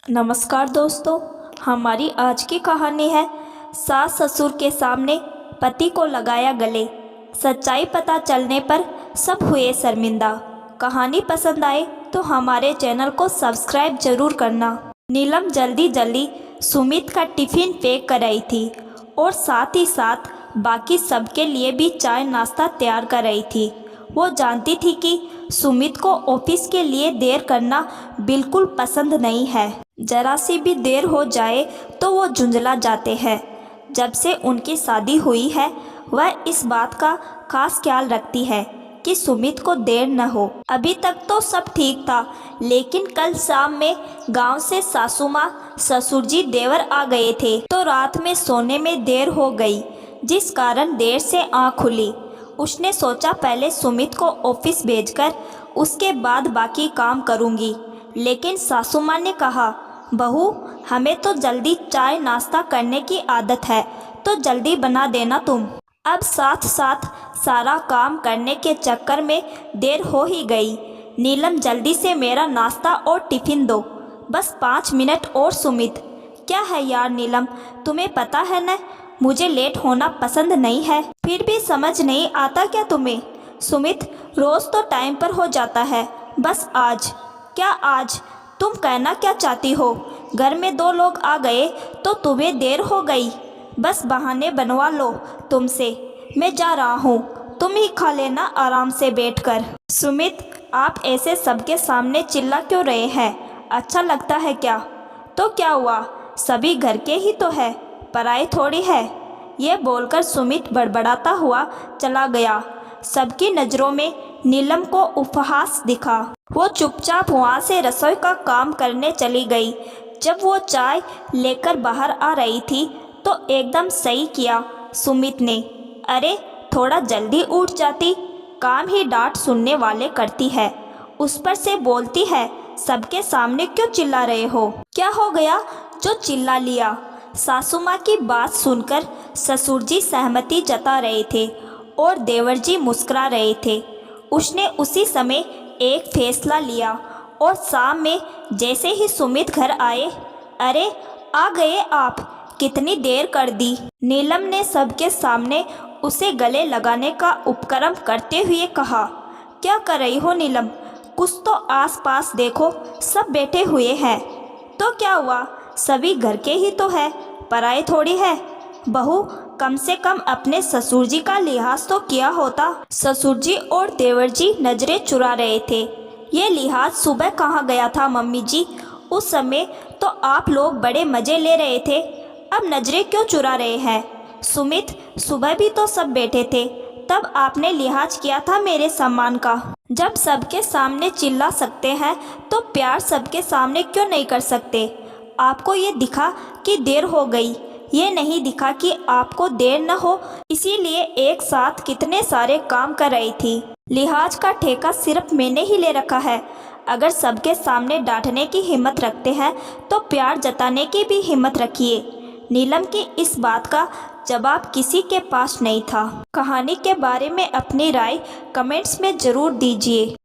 नमस्कार दोस्तों, हमारी आज की कहानी है सास ससुर के सामने पति को लगाया गले। सच्चाई पता चलने पर सब हुए शर्मिंदा। कहानी पसंद आए तो हमारे चैनल को सब्सक्राइब जरूर करना। नीलम जल्दी जल्दी सुमित का टिफ़िन पैक कर रही थी और साथ ही साथ बाकी सबके लिए भी चाय नाश्ता तैयार कर रही थी। वो जानती थी कि सुमित को ऑफिस के लिए देर करना बिल्कुल पसंद नहीं है। जरा सी भी देर हो जाए तो वो झुंझला जाते हैं। जब से उनकी शादी हुई है वह इस बात का खास ख्याल रखती है कि सुमित को देर न हो। अभी तक तो सब ठीक था, लेकिन कल शाम में गांव से सासू माँ ससुर जी देवर आ गए थे तो रात में सोने में देर हो गई, जिस कारण देर से आँख खुली। उसने सोचा पहले सुमित को ऑफिस भेजकर उसके बाद बाकी काम करूँगी, लेकिन सासू माँ ने कहा, बहू हमें तो जल्दी चाय नाश्ता करने की आदत है, तो जल्दी बना देना तुम। अब साथ साथ सारा काम करने के चक्कर में देर हो ही गई। नीलम जल्दी से मेरा नाश्ता और टिफ़िन दो, बस 5 मिनट और। सुमित, क्या है यार नीलम, तुम्हें पता है न मुझे लेट होना पसंद नहीं है, फिर भी समझ नहीं आता क्या तुम्हें? सुमित, रोज़ तो टाइम पर हो जाता है, बस आज। क्या आज? तुम कहना क्या चाहती हो? घर में 2 लोग आ गए तो तुम्हें देर हो गई। बस बहाने बनवा लो तुमसे। मैं जा रहा हूँ, तुम ही खा लेना आराम से बैठकर। सुमित, आप ऐसे सबके सामने चिल्ला क्यों रहे हैं? अच्छा लगता है क्या? तो क्या हुआ, सभी घर के ही तो है, पराए थोड़ी है। ये बोलकर सुमित बड़बड़ाता हुआ चला गया। सबकी नज़रों में नीलम को उपहास दिखा। वो चुपचाप वहाँ से रसोई का काम करने चली गई। जब वो चाय लेकर बाहर आ रही थी तो एकदम सही किया सुमित ने। अरे थोड़ा जल्दी उठ जाती, काम ही डांट सुनने वाले करती है, उस पर से बोलती है। सबके सामने क्यों चिल्ला रहे हो? क्या हो गया जो चिल्ला लिया? सासू माँ की बात सुनकर ससुर जी सहमति जता रहे थे और देवर जी मुस्कुरा रहे थे। उसने उसी समय एक फैसला लिया और शाम में जैसे ही सुमित घर आए, अरे आ गए आप, कितनी देर कर दी। नीलम ने सबके सामने उसे गले लगाने का उपक्रम करते हुए कहा, क्या कर रही हो नीलम? कुछ तो आसपास देखो, सब बैठे हुए हैं। तो क्या हुआ, सभी घर के ही तो है, पराए थोड़ी है। बहू, कम से कम अपने ससुर जी का लिहाज तो किया होता। ससुर जी और देवर जी नजरें चुरा रहे थे। ये लिहाज सुबह कहाँ गया था मम्मी जी? उस समय तो आप लोग बड़े मज़े ले रहे थे, अब नजरें क्यों चुरा रहे हैं? सुमित, सुबह भी तो सब बैठे थे, तब आपने लिहाज किया था मेरे सम्मान का। जब सबके सामने चिल्ला सकते हैं तो प्यार सबके सामने क्यों नहीं कर सकते? आपको ये दिखा कि देर हो गई, ये नहीं दिखा कि आपको देर न हो, इसीलिए एक साथ कितने सारे काम कर रही थी। लिहाज का ठेका सिर्फ मैंने ही ले रखा है। अगर सबके सामने डांटने की हिम्मत रखते हैं तो प्यार जताने की भी हिम्मत रखिए। नीलम की इस बात का जवाब किसी के पास नहीं था। कहानी के बारे में अपनी राय कमेंट्स में ज़रूर दीजिए।